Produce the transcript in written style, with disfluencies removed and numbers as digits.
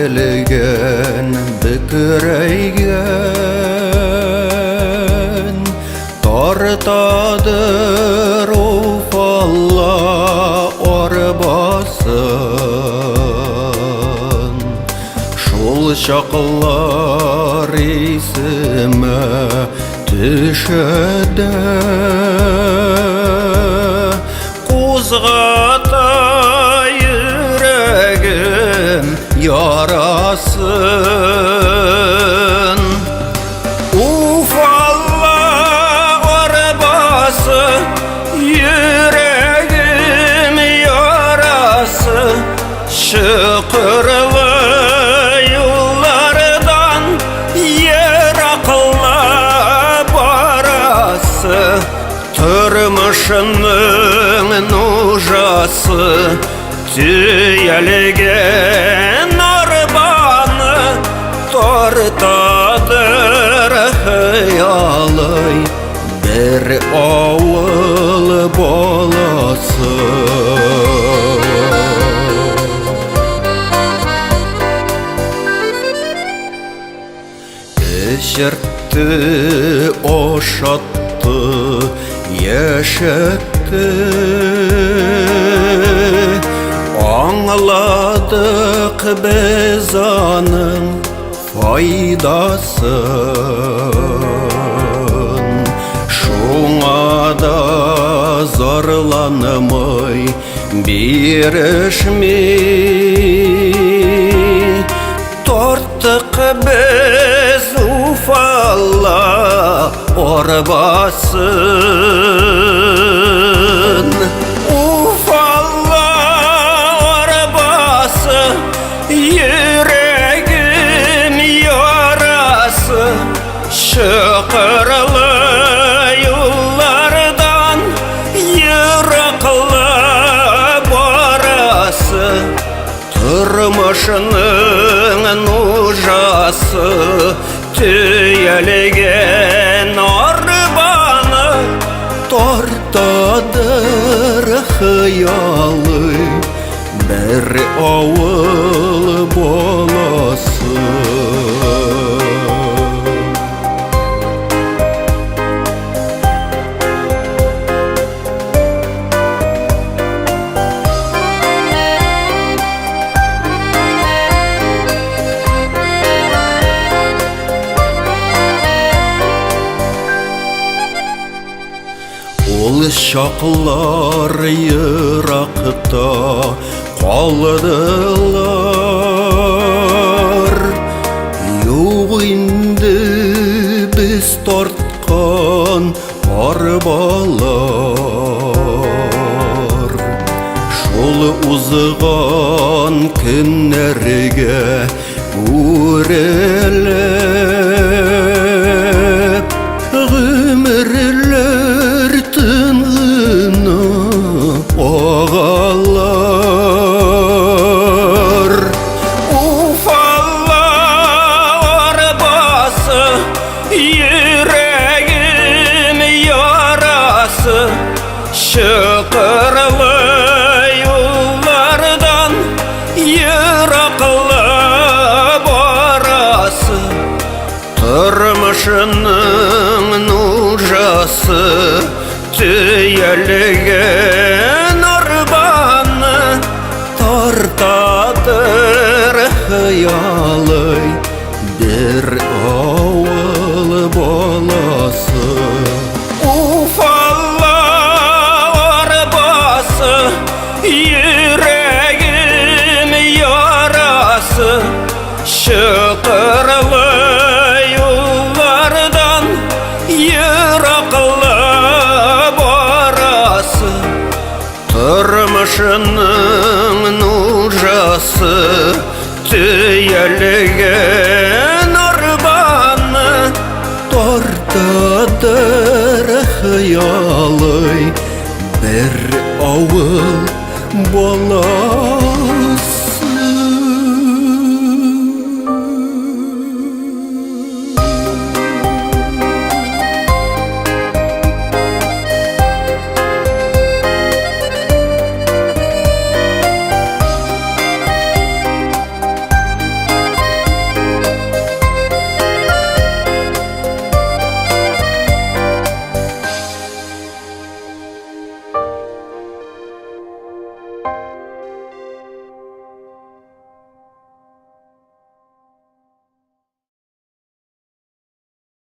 түйелген бүкірейген тартадыр уфалла арбасын шул шақлар есіме түшеді қозғата жүрегім ярасын уфалла арбасы жүрегім ярасы шықырлы юллардан ерақылы барасы тұрмышының нужасы түйелген арбаны тартадыр хиялый бір ауыл баласы Эшертті ошатты ешетті аңладық біз аның файдасын шуңа да зарланмай берішмей тарттық біз уфалла арбасын уфалла арбасы жүрегім ярасы шықырлы юллардан ерақылы барасы тұрмышының нужасы түйелген арбаны тартадыр хиялы бір ауыл баласы Ол шақлар йырақта қалдылар Юқ инде біз тартқан арбалар Шол узған күннерге өрелеп Ғүмірлер тыңғына ағалар Уфалла арбасы жүрегім ярасы шықырлы юллардан ерақылы барасы тұрмышының нужасы түйелген арбаны тартадыр хиялый бір ауыл баласы уфалла арбасы жүрегім ярасы шықырлы тұрмышының нужасы түйелген арбаны тартадыр хиялый бір ауыл баласы